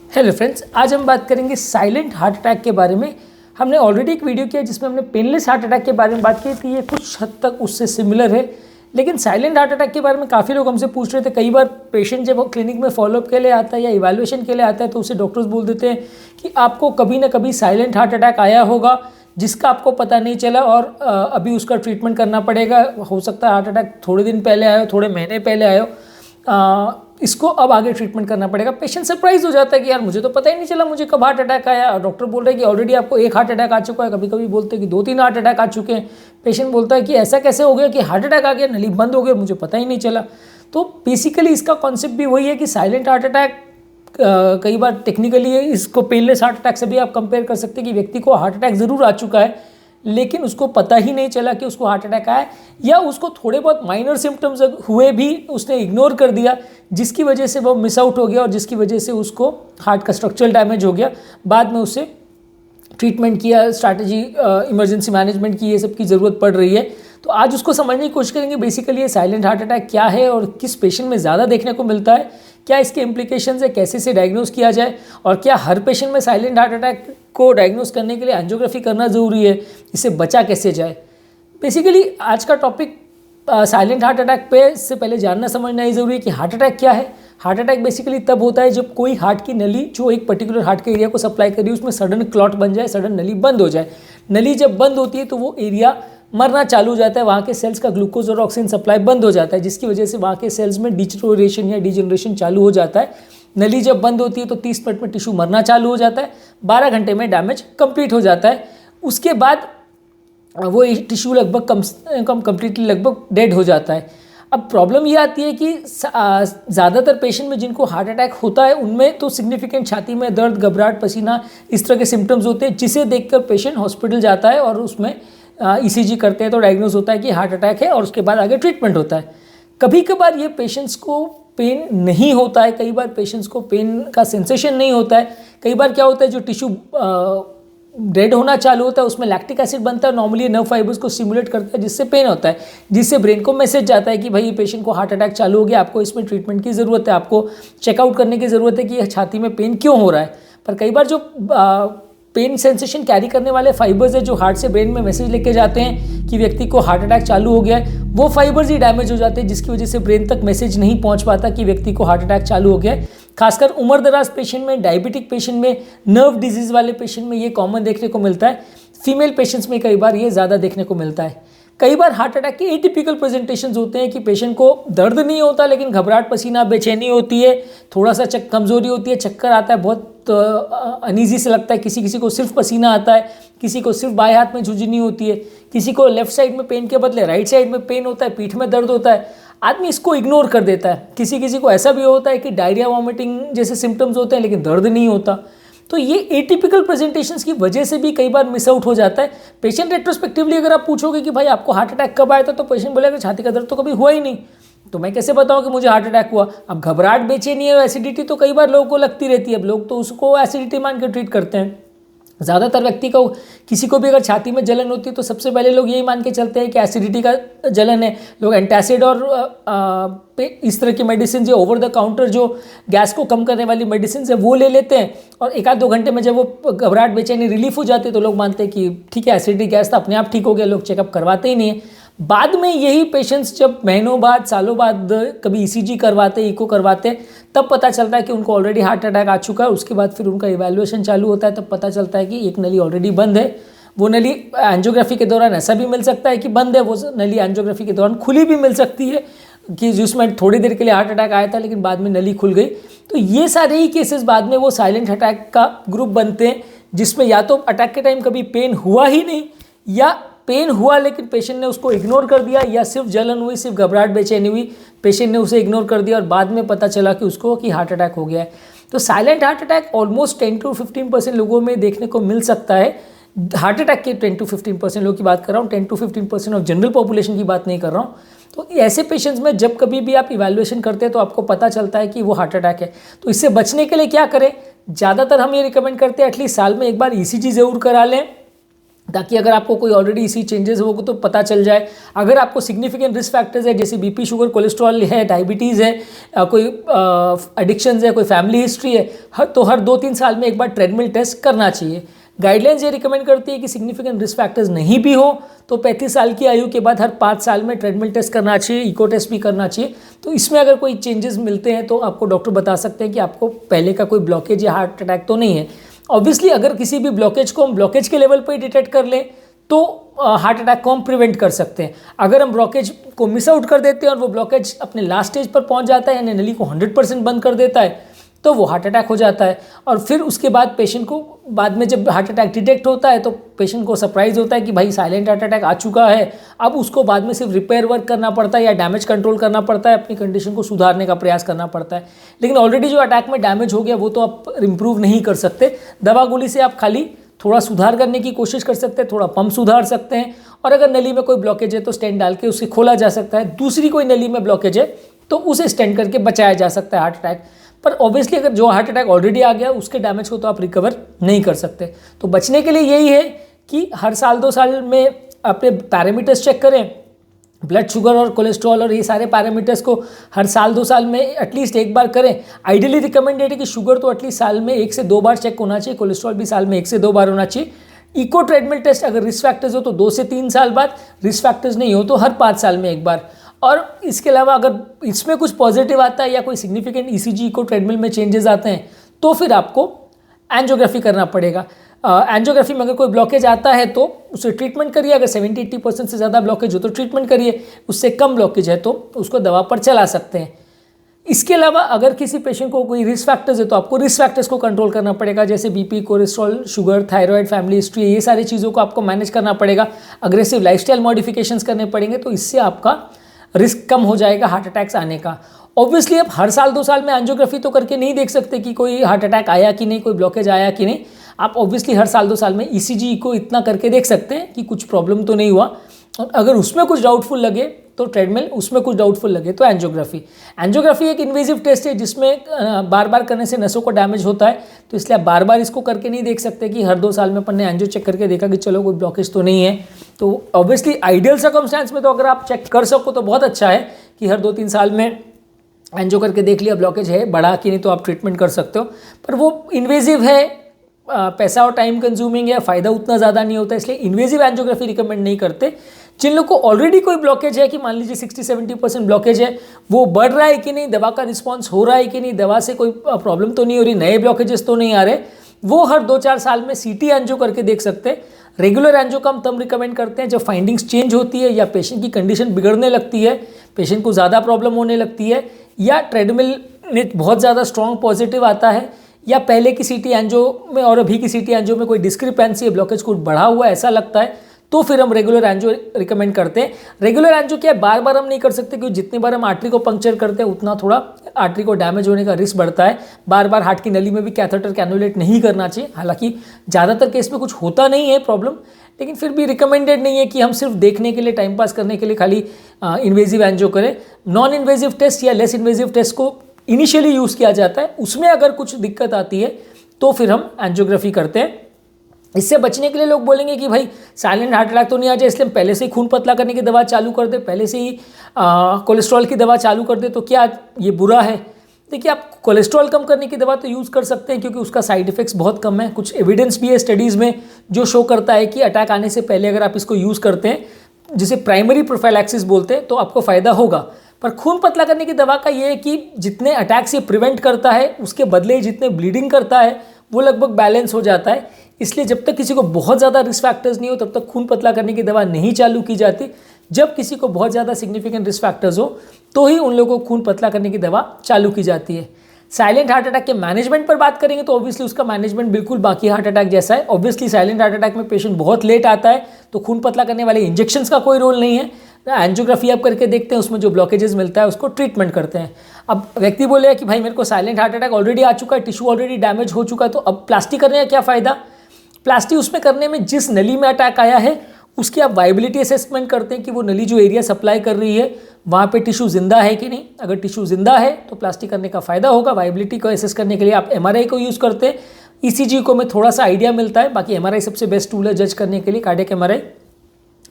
Hello friends, आज हम बात करेंगे साइलेंट हार्ट अटैक के बारे में। हमने ऑलरेडी एक वीडियो किया जिसमें हमने पेनलेस हार्ट अटैक के बारे में बात की थी। ये कुछ हद तक उससे सिमिलर है, लेकिन साइलेंट हार्ट अटैक के बारे में काफ़ी लोग हमसे पूछ रहे थे। कई बार पेशेंट जब वो क्लिनिक में फॉलोअप के लिए आता है या इवैल्यूएशन के लिए आता है तो उसे डॉक्टर्स बोल देते हैं कि आपको कभी ना कभी साइलेंट हार्ट अटैक आया होगा जिसका आपको पता नहीं चला और अभी उसका ट्रीटमेंट करना पड़ेगा। हो सकता है हार्ट अटैक थोड़े दिन पहले आया हो, थोड़े महीने पहले आया हो, इसको अब आगे ट्रीटमेंट करना पड़ेगा। पेशेंट सरप्राइज हो जाता है कि यार मुझे तो पता ही नहीं चला मुझे कब हार्ट अटैक आया। डॉक्टर बोल रहे हैं कि ऑलरेडी आपको एक हार्ट अटैक आ चुका है, कभी कभी बोलते हैं कि 2-3 हार्ट अटैक आ चुके हैं। पेशेंट बोलता है कि ऐसा कैसे हो गया कि हार्ट अटैक आ गया, नली बंद हो गया, मुझे पता ही नहीं चला। तो बेसिकली इसका कॉन्सेप्ट भी वही है कि साइलेंट हार्ट अटैक कई बार टेक्निकली इसको पेनलेस हार्ट अटैक से भी आप कंपेयर कर सकते हैं कि व्यक्ति को हार्ट अटैक ज़रूर आ चुका है लेकिन उसको पता ही नहीं चला कि उसको हार्ट अटैक आया, या उसको थोड़े बहुत माइनर सिम्टम्स हुए भी उसने इग्नोर कर दिया, जिसकी वजह से वो मिस आउट हो गया और जिसकी वजह से उसको हार्ट का स्ट्रक्चरल डैमेज हो गया। बाद में उससे ट्रीटमेंट किया, स्ट्रैटेजी, इमरजेंसी मैनेजमेंट की, ये सब की ज़रूरत पड़ रही है। तो आज उसको समझने की कोशिश करेंगे बेसिकली ये साइलेंट हार्ट अटैक क्या है और किस पेशेंट में ज़्यादा देखने को मिलता है, क्या इसके इम्प्लीकेशंस है, कैसे इसे डायग्नोज किया जाए और क्या हर पेशेंट में साइलेंट हार्ट अटैक को डायग्नोज करने के लिए एंजियोग्राफी करना ज़रूरी है, इससे बचा कैसे जाए। बेसिकली आज का टॉपिक साइलेंट हार्ट अटैक पे इससे पहले जानना समझना ही ज़रूरी है कि हार्ट अटैक क्या है। हार्ट अटैक बेसिकली तब होता है जब कोई हार्ट की नली जो एक पर्टिकुलर हार्ट के एरिया को सप्लाई कर रही है उसमें सडन क्लॉट बन जाए, सडन नली बंद हो जाए। नली जब बंद होती है तो वो एरिया मरना चालू हो जाता है, वहाँ के सेल्स का ग्लूकोज और ऑक्सीजन सप्लाई बंद हो जाता है, जिसकी वजह से वहाँ के सेल्स में डिटेरियोरेशन या डिजेनरेशन चालू हो जाता है। नली जब बंद होती है तो 30 मिनट में टिश्यू मरना चालू हो जाता है, 12 घंटे में डैमेज कंप्लीट हो जाता है। उसके बाद वो टिश्यू लगभग कम कम्प्लीटली लगभग डेड हो जाता है। अब प्रॉब्लम ये आती है कि ज़्यादातर पेशेंट में जिनको हार्ट अटैक होता है उनमें तो सिग्निफिकेंट छाती में दर्द, घबराहट, पसीना, इस तरह के सिम्टम्स होते हैं, जिसे देखकर पेशेंट हॉस्पिटल जाता है और उसमें ईसीजी करते हैं तो डायग्नोज होता है कि हार्ट अटैक है और उसके बाद आगे ट्रीटमेंट होता है। कभी कभार ये पेशेंट्स को पेन नहीं होता है, कई बार पेशेंट्स को पेन का सेंसेशन नहीं होता है। कई बार क्या होता है जो टिश्यू डेड होना चालू होता है उसमें लैक्टिक एसिड बनता है, नॉर्मली नर्व फाइबर्स को स्टिमुलेट करता है जिससे पेन होता है, जिससे ब्रेन को मैसेज जाता है कि भाई पेशेंट को हार्ट अटैक चालू हो गया, आपको इसमें ट्रीटमेंट की ज़रूरत है, आपको चेकआउट करने की ज़रूरत है कि छाती में पेन क्यों हो रहा है। पर कई बार जो पेन सेंसेशन कैरी करने वाले फाइबर्स है जो हार्ट से ब्रेन में मैसेज लेके जाते हैं कि व्यक्ति को हार्ट अटैक चालू हो गया है, वो फाइबर्स ही डैमेज हो जाते हैं, जिसकी वजह से ब्रेन तक मैसेज नहीं पहुंच पाता कि व्यक्ति को हार्ट अटैक चालू हो गया है। खासकर उम्र दराज पेशेंट में, डायबिटिक पेशेंट में, नर्व डिजीज़ वाले पेशेंट में ये कॉमन देखने को मिलता है। फीमेल पेशेंट्स में कई बार ये ज़्यादा देखने को मिलता है। कई बार हार्ट अटैक के एटिपिकल प्रेजेंटेशंस होते हैं कि पेशेंट को दर्द नहीं होता लेकिन घबराहट, पसीना, बेचैनी होती है, थोड़ा सा कमजोरी होती है, चक्कर आता है, बहुत अनईजी से लगता है, किसी किसी को सिर्फ पसीना आता है, किसी को सिर्फ बाएं हाथ में झुंझुनी होती है, किसी को लेफ्ट साइड में पेन के बदले राइट साइड में पेन होता है, पीठ में दर्द होता है। आदमी इसको इग्नोर कर देता है। किसी किसी को ऐसा भी होता है कि डायरिया, वॉमिटिंग जैसे सिम्टम्स होते हैं लेकिन दर्द नहीं होता। तो ये एटिपिकल प्रेजेंटेशंस की वजह से भी कई बार मिस आउट हो जाता है। पेशेंट रेट्रोस्पेक्टिवली अगर आप पूछोगे कि भाई आपको हार्ट अटैक कब आया था तो पेशेंट बोलेगा छाती का दर्द तो कभी हुआ ही नहीं, तो मैं कैसे बताऊं कि मुझे हार्ट अटैक हुआ। अब घबराहट, बेचैनी और एसिडिटी तो कई बार लोगों को लगती रहती है, अब लोग तो उसको एसिडिटी मान के ट्रीट करते हैं। ज़्यादातर व्यक्ति को, किसी को भी अगर छाती में जलन होती है तो सबसे पहले लोग यही मान के चलते हैं कि एसिडिटी का जलन है। लोग एंटासिड और इस तरह की मेडिसिन जो ओवर द काउंटर जो गैस को कम करने वाली मेडिसिन है वो ले लेते हैं और 1-2 घंटे में जब वो घबराहट, बेचैनी रिलीफ हो जाती है तो लोग मानते हैं कि ठीक है एसिडिटी गैस था, अपने आप ठीक हो गया, लोग चेकअप करवाते ही नहीं है। बाद में यही पेशेंट्स जब महीनों बाद, सालों बाद कभी ईसीजी करवाते, इको करवाते, तब पता चलता है कि उनको ऑलरेडी हार्ट अटैक आ चुका है। उसके बाद फिर उनका इवैल्यूएशन चालू होता है, तब पता चलता है कि एक नली ऑलरेडी बंद है। वो नली एंजियोग्राफी के दौरान ऐसा भी मिल सकता है कि बंद है, वो नली एंजियोग्राफी के दौरान खुली भी मिल सकती है कि जिसमें थोड़ी देर के लिए हार्ट अटैक आया था लेकिन बाद में नली खुल गई। तो ये सारे ही केसेस बाद में वो साइलेंट अटैक का ग्रुप बनते हैं, जिसमें या तो अटैक के टाइम कभी पेन हुआ ही नहीं, या पेन हुआ लेकिन पेशेंट ने उसको इग्नोर कर दिया, या सिर्फ जलन हुई, सिर्फ घबराहट, बेचैनी हुई, पेशेंट ने उसे इग्नोर कर दिया और बाद में पता चला कि उसको कि हार्ट अटैक हो गया है। तो साइलेंट हार्ट अटैक ऑलमोस्ट 10-15% लोगों में देखने को मिल सकता है। हार्ट अटैक के 10-15% लोगों की बात कर रहा हूँ, 10-15% ऑफ जनरल पॉपुलेशन की बात नहीं कर रहा हूँ। तो ऐसे पेशेंट्स में जब कभी भी आप इवैल्यूएशन करते हैं तो आपको पता चलता है कि वो हार्ट अटैक है। तो इससे बचने के लिए क्या करें? ज़्यादातर हम ये रिकमेंड करते हैं एटलीस्ट साल में एक बार ईसीजी ज़रूर करा लें। ताकि अगर आपको कोई ऑलरेडी इसी चेंजेस हो तो पता चल जाए। अगर आपको सिग्निफिकेंट रिस्क फैक्टर्स है जैसे बीपी, शुगर, कोलेस्ट्रॉल है, डायबिटीज़ है, कोई एडिक्शंस है, कोई फैमिली हिस्ट्री है, तो हर 2-3 साल में एक बार ट्रेडमिल टेस्ट करना चाहिए। गाइडलाइंस ये रिकमेंड करती है कि सिग्निफिकेंट रिस्क फैक्टर्स नहीं भी हो तो 35 साल की आयु के बाद हर 5 साल में ट्रेडमिल टेस्ट करना चाहिए, इको टेस्ट भी करना चाहिए। तो इसमें अगर कोई चेंजेस मिलते हैं तो आपको डॉक्टर बता सकते हैं कि आपको पहले का कोई ब्लॉकेज या हार्ट अटैक तो नहीं है। ऑब्वियसली अगर किसी भी ब्लॉकेज को हम ब्लॉकेज के लेवल पर ही डिटेक्ट कर लें तो हार्ट अटैक को हम प्रिवेंट कर सकते हैं। अगर हम ब्लॉकेज को मिस आउट कर देते हैं और वो ब्लॉकेज अपने लास्ट स्टेज पर पहुंच जाता है यानी नली को 100% बंद कर देता है तो वो हार्ट अटैक हो जाता है। और फिर उसके बाद पेशेंट को बाद में जब हार्ट अटैक डिटेक्ट होता है तो पेशेंट को सरप्राइज होता है कि भाई साइलेंट हार्ट अटैक आ चुका है। अब उसको बाद में सिर्फ रिपेयर वर्क करना पड़ता है या डैमेज कंट्रोल करना पड़ता है, अपनी कंडीशन को सुधारने का प्रयास करना पड़ता है। लेकिन ऑलरेडी जो अटैक में डैमेज हो गया वो तो आप इम्प्रूव नहीं कर सकते। दवा गोली से आप खाली थोड़ा सुधार करने की कोशिश कर सकते हैं, थोड़ा पंप सुधार सकते हैं, और अगर नली में कोई ब्लॉकेज है तो स्टेंट डाल के उसे खोला जा सकता है। दूसरी कोई नली में ब्लॉकेज है तो उसे स्टेंट करके बचाया जा सकता है हार्ट अटैक। पर ऑब्वियसली अगर जो हार्ट अटैक ऑलरेडी आ गया उसके डैमेज को तो आप रिकवर नहीं कर सकते। तो बचने के लिए यही है कि हर साल 2 साल में अपने पैरामीटर्स चेक करें, ब्लड शुगर और कोलेस्ट्रॉल और ये सारे पैरामीटर्स को हर साल 2 साल में एटलीस्ट एक बार करें। आइडियली रिकमेंडेड है कि शुगर तो एटलीस्ट साल में 1 से 2 बार चेक होना चाहिए, कोलेस्ट्रॉल भी साल में 1 से 2 बार होना चाहिए। इको ट्रेडमिल टेस्ट अगर रिस्क फैक्टर्स हो तो 2 से 3 साल बाद, रिस्क फैक्टर्स नहीं हो तो हर 5 साल में एक बार। और इसके अलावा अगर इसमें कुछ पॉजिटिव आता है या कोई सिग्निफिकेंट ईसीजी इको ट्रेडमिल में चेंजेस आते हैं तो फिर आपको एंजियोग्राफी करना पड़ेगा। एंजियोग्राफी में अगर कोई ब्लॉकेज आता है तो उसे ट्रीटमेंट करिए। अगर 70-80% से ज़्यादा ब्लॉकेज हो तो ट्रीटमेंट करिए, उससे कम ब्लॉकेज है तो उसको दवा पर चला सकते हैं। इसके अलावा अगर किसी पेशेंट को कोई रिस्क फैक्टर्स है तो आपको रिस्क फैक्टर्स को कंट्रोल करना पड़ेगा, जैसे BP, cholesterol, sugar, thyroid, family history, ये सारी चीज़ों को आपको मैनेज करना पड़ेगा। अग्रेसिव लाइफस्टाइल मॉडिफिकेशंस करने पड़ेंगे तो इससे आपका रिस्क कम हो जाएगा हार्ट अटैक्स आने का। ऑब्वियसली आप हर साल 2 साल में एंजियोग्राफी तो करके नहीं देख सकते कि कोई हार्ट अटैक आया कि नहीं, कोई ब्लॉकेज आया कि नहीं। आप ऑब्वियसली हर साल 2 साल में ईसीजी को इतना करके देख सकते हैं कि कुछ प्रॉब्लम तो नहीं हुआ, और अगर उसमें कुछ डाउटफुल लगे तो ट्रेडमिल, उसमें कुछ डाउटफुल लगे तो एंजियोग्राफी। एंजियोग्राफी एक इन्वेजिव टेस्ट है जिसमें बार बार करने से नसों को डैमेज होता है, तो इसलिए आप बार बार इसको करके नहीं देख सकते कि हर 2 साल में अपन ने एंजियो चेक करके देखा कि चलो कोई ब्लॉकेज तो नहीं है। तो ऑब्वियसली आइडियल सर्कमस्टेंस में तो अगर आप चेक कर सको तो बहुत अच्छा है कि हर 2-3 साल में एंजियो करके देख लिया ब्लॉकेज है, बढ़ा कि नहीं तो आप ट्रीटमेंट कर सकते हो। पर वो इन्वेजिव है, पैसा और टाइम कंज्यूमिंग है, फ़ायदा उतना ज़्यादा नहीं होता, इसलिए इन्वेजिव एंजियोग्राफी रिकमेंड नहीं करते। जिन लोग को ऑलरेडी कोई ब्लॉकेज है कि मान लीजिए 60-70% ब्लॉकेज है, वो बढ़ रहा है कि नहीं, दवा का रिस्पॉन्स हो रहा है कि नहीं, दवा से कोई प्रॉब्लम तो नहीं हो रही, नए ब्लॉकेजेस तो नहीं आ रहे, वो हर 2-4 साल में सीटी एंजियो करके देख सकते हैं। रेगुलर एंजियो का हम तब रिकमेंड करते हैं जब फाइंडिंग्स चेंज होती है या पेशेंट की कंडीशन बिगड़ने लगती है, पेशेंट को ज़्यादा प्रॉब्लम होने लगती है, या ट्रेडमिल में बहुत ज़्यादा स्ट्रॉन्ग पॉजिटिव आता है, या पहले की सीटी एंजियो में और अभी की सीटी एंजियो में कोई डिस्क्रिपेंसी है, ब्लॉकेज कुछ बढ़ा हुआ है ऐसा लगता है, तो फिर हम रेगुलर एंजियो रिकमेंड करते हैं। रेगुलर एंजियो क्या है, बार बार हम नहीं कर सकते क्योंकि जितनी बार हम आर्टरी को पंक्चर करते हैं उतना थोड़ा आर्टरी को डैमेज होने का रिस्क बढ़ता है। बार बार हार्ट की नली में भी कैथेटर कैनुलेट नहीं करना चाहिए। हालांकि ज़्यादातर केस में कुछ होता नहीं है प्रॉब्लम, लेकिन फिर भी रिकमेंडेड नहीं है कि हम सिर्फ देखने के लिए, टाइम पास करने के लिए खाली इन्वेजिव एंजियो करें। नॉन इन्वेजिव टेस्ट या लेस इन्वेजिव टेस्ट को इनिशियली यूज़ किया जाता है, उसमें अगर कुछ दिक्कत आती है तो फिर हम एंजियोग्राफी करते हैं। इससे बचने के लिए लोग बोलेंगे कि भाई साइलेंट हार्ट अटैक तो नहीं आ जाए इसलिए पहले से ही खून पतला करने की दवा चालू कर दे, पहले से ही कोलेस्ट्रॉल की दवा चालू कर दे, तो क्या ये बुरा है? देखिए, आप कोलेस्ट्रॉल कम करने की दवा तो यूज़ कर सकते हैं क्योंकि उसका साइड इफेक्ट्स बहुत कम है। कुछ एविडेंस भी है स्टडीज़ में जो शो करता है कि अटैक आने से पहले अगर आप इसको यूज़ करते हैं, जिसे प्राइमरी प्रोफाइलैक्सिस बोलते हैं, तो आपको फ़ायदा होगा। पर खून पतला करने की दवा का ये है कि जितने अटैक्स ये प्रिवेंट करता है उसके बदले जितने ब्लीडिंग करता है वो लगभग बैलेंस हो जाता है। इसलिए जब तक किसी को बहुत ज़्यादा रिस्क फैक्टर्स नहीं हो तब तक खून पतला करने की दवा नहीं चालू की जाती। जब किसी को बहुत ज़्यादा सिग्निफिकेंट रिस्क फैक्टर्स हो तो ही उन लोगों को खून पतला करने की दवा चालू की जाती है। साइलेंट हार्ट अटैक के मैनेजमेंट पर बात करेंगे तो ऑब्वियसली उसका मैनेजमेंट बिल्कुल बाकी हार्ट अटैक जैसा है। ऑब्वियसली साइलेंट हार्ट अटैक में पेशेंट बहुत लेट आता है तो खून पतला करने वाले इंजेक्शंस का कोई रोल नहीं है। एंजियोग्राफी आप करके देखते हैं, उसमें जो ब्लॉकेजेस मिलता है उसको ट्रीटमेंट करते हैं। अब व्यक्ति बोले कि भाई मेरे को साइलेंट हार्ट अटैक ऑलरेडी आ चुका है, टिश्यू ऑलरेडी डैमेज हो चुका है, तो अब प्लास्टिक करने का क्या फ़ायदा? प्लास्टिक उसमें करने में जिस नली में अटैक आया है उसकी आप वाइबिलिटी असेसमेंट करते हैं कि वो नली जो एरिया सप्लाई कर रही है वहाँ पे टिश्यू जिंदा है कि नहीं। अगर टिश्यू जिंदा है तो प्लास्टिक करने का फ़ायदा होगा। वाइबिलिटी को असेस करने के लिए आप MRI को यूज़ करते हैं। ECG को में थोड़ा सा आइडिया मिलता है। बाकी MRI सबसे बेस्ट टूल है जज करने के लिए, कार्डियक MRI।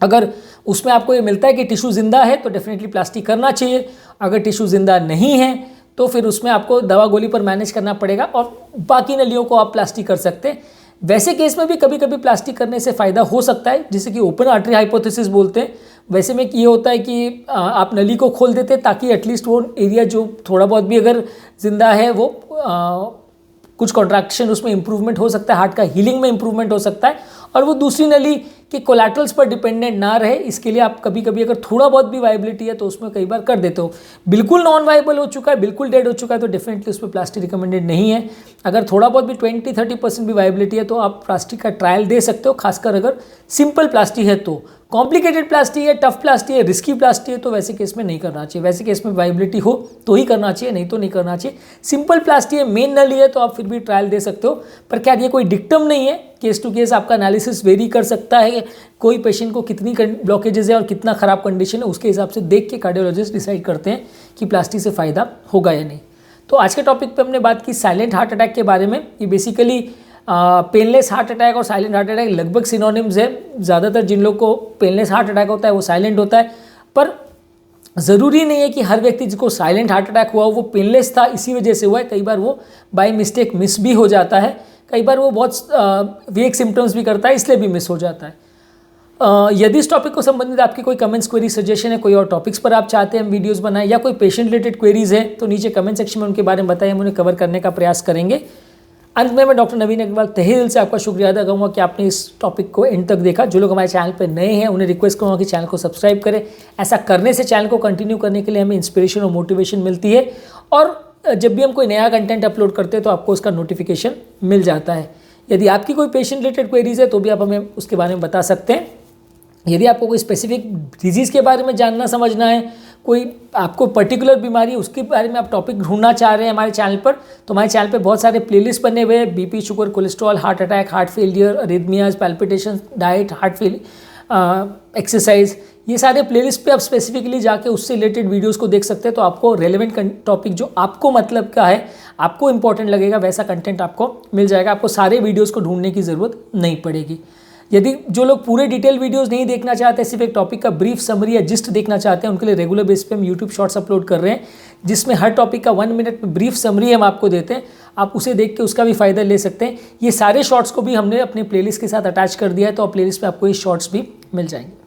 अगर उसमें आपको ये मिलता है कि टिश्यू जिंदा है तो डेफिनेटली प्लास्टी करना चाहिए। अगर टिश्यू जिंदा नहीं है तो फिर उसमें आपको दवा गोली पर मैनेज करना पड़ेगा और बाकी नलियों को आप प्लास्टी कर सकते हैं। वैसे केस में भी कभी कभी प्लास्टिक करने से फ़ायदा हो सकता है, जिसे कि ओपन आर्टरी हाइपोथेसिस बोलते हैं। वैसे में ये होता है कि आप नली को खोल देते हैं ताकि एटलीस्ट वो एरिया जो थोड़ा बहुत भी अगर जिंदा है वो कुछ कॉन्ट्रैक्शन उसमें इंप्रूवमेंट हो सकता है, हार्ट का हीलिंग में इंप्रूवमेंट हो सकता है और वो दूसरी नली के कोलैटरल्स पर डिपेंडेंट ना रहे। इसके लिए आप कभी कभी अगर थोड़ा बहुत भी वाइबिलिटी है तो उसमें कई बार कर देते हो। बिल्कुल नॉन वाइबल हो चुका है, बिल्कुल डेड हो चुका है तो डेफिनेटली उसमें प्लास्टिक रिकमेंडेड नहीं है। अगर थोड़ा बहुत भी 20-30% भी वाइबिलिटी है तो आप प्लास्टिक का ट्रायल दे सकते हो, खासकर अगर सिंपल प्लास्टिक है तो। कॉम्प्लिकेटेड प्लास्टिक है, टफ प्लास्टिक है, रिस्की प्लास्टिक है तो वैसे केस में नहीं करना चाहिए। वैसे केस में वाइबिलिटी हो तो ही करना चाहिए, नहीं तो नहीं करना चाहिए। सिंपल प्लास्टिक है, मेन नली है तो आप फिर भी ट्रायल दे सकते हो। पर क्या ये कोई डिक्टम नहीं है, केस टू केस आपका एनालिसिस वेरी कर सकता है। कोई पेशेंट को कितनी ब्लॉकेजेस है और कितना खराब कंडीशन है उसके हिसाब से देख के कार्डियोलॉजिस्ट डिसाइड करते हैं कि प्लास्टिक से फ़ायदा होगा या नहीं। तो आज के टॉपिक पे हमने बात की साइलेंट हार्ट अटैक के बारे में। ये बेसिकली पेनलेस हार्ट अटैक और साइलेंट हार्ट अटैक लगभग सिनोनिम्स है। ज़्यादातर जिन लोग को पेनलेस हार्ट अटैक होता है वो साइलेंट होता है, पर ज़रूरी नहीं है कि हर व्यक्ति जिसको साइलेंट हार्ट अटैक हुआ वो पेनलेस था इसी वजह से हुआ है। कई बार वो बाय मिस्टेक मिस भी हो जाता है, कई बार वो बहुत वीक सिम्टम्स भी करता है इसलिए भी मिस हो जाता है। यदि इस टॉपिक को संबंधित आपकी कोई कमेंट्स, क्वेरी, सजेशन है, कोई और टॉपिक्स पर आप चाहते हैं हम वीडियोस बनाएं या कोई पेशेंट रिलेटेड क्वेरीज है तो नीचे कमेंट सेक्शन में उनके बारे में बताएं, हम उन्हें कवर करने का प्रयास करेंगे। अंत में मैं डॉक्टर नवीन अग्रवाल तहे दिल से आपका शुक्रिया अदा करूँगा कि आपने इस टॉपिक को एंड तक देखा। जो लोग हमारे चैनल पर नए हैं उन्हें रिक्वेस्ट करूँगा कि चैनल को सब्सक्राइब करें। ऐसा करने से चैनल को कंटिन्यू करने के लिए हमें इंस्पिरेशन और मोटिवेशन मिलती है और जब भी हम कोई नया कंटेंट अपलोड करते हैं तो आपको उसका नोटिफिकेशन मिल जाता है। यदि आपकी कोई पेशेंट रिलेटेड क्वेरीज है तो भी आप हमें उसके बारे में बता सकते हैं। यदि आपको कोई स्पेसिफिक डिजीज़ के बारे में जानना समझना है, कोई आपको पर्टिकुलर बीमारी है उसके बारे में आप टॉपिक ढूंढना चाह रहे हैं हमारे चैनल पर, तो हमारे चैनल पर बहुत सारे प्लेलिस्ट बने हुए हैं। BP, sugar, cholesterol, heart attack, heart failure, अरिथमियाज, palpitation, diet, heart exercise, ये सारे प्लेलिस्ट पे आप स्पेसिफिकली जाके उससे रिलेटेड वीडियोस को देख सकते हैं। तो आपको रेलेवेंट टॉपिक जो आपको मतलब का है, आपको इंपॉर्टेंट लगेगा, वैसा कंटेंट आपको मिल जाएगा। आपको सारे वीडियोस को ढूंढने की ज़रूरत नहीं पड़ेगी। यदि जो लोग पूरे डिटेल वीडियोस नहीं देखना चाहते, सिर्फ एक टॉपिक का ब्रीफ समरी या जिस्ट देखना चाहते हैं, उनके लिए रेगुलर बेस पे हम यूट्यूब शॉर्ट्स अपलोड कर रहे हैं जिसमें हर टॉपिक का 1 मिनट में ब्रीफ समरी हम आपको देते हैं। आप उसे देख के उसका भी फ़ायदा ले सकते हैं। ये सारे शॉर्ट्स को भी हमने अपने प्लेलिस्ट के साथ अटैच कर दिया है तो प्लेलिस्ट में आपको ये शॉर्ट्स भी मिल जाएंगे।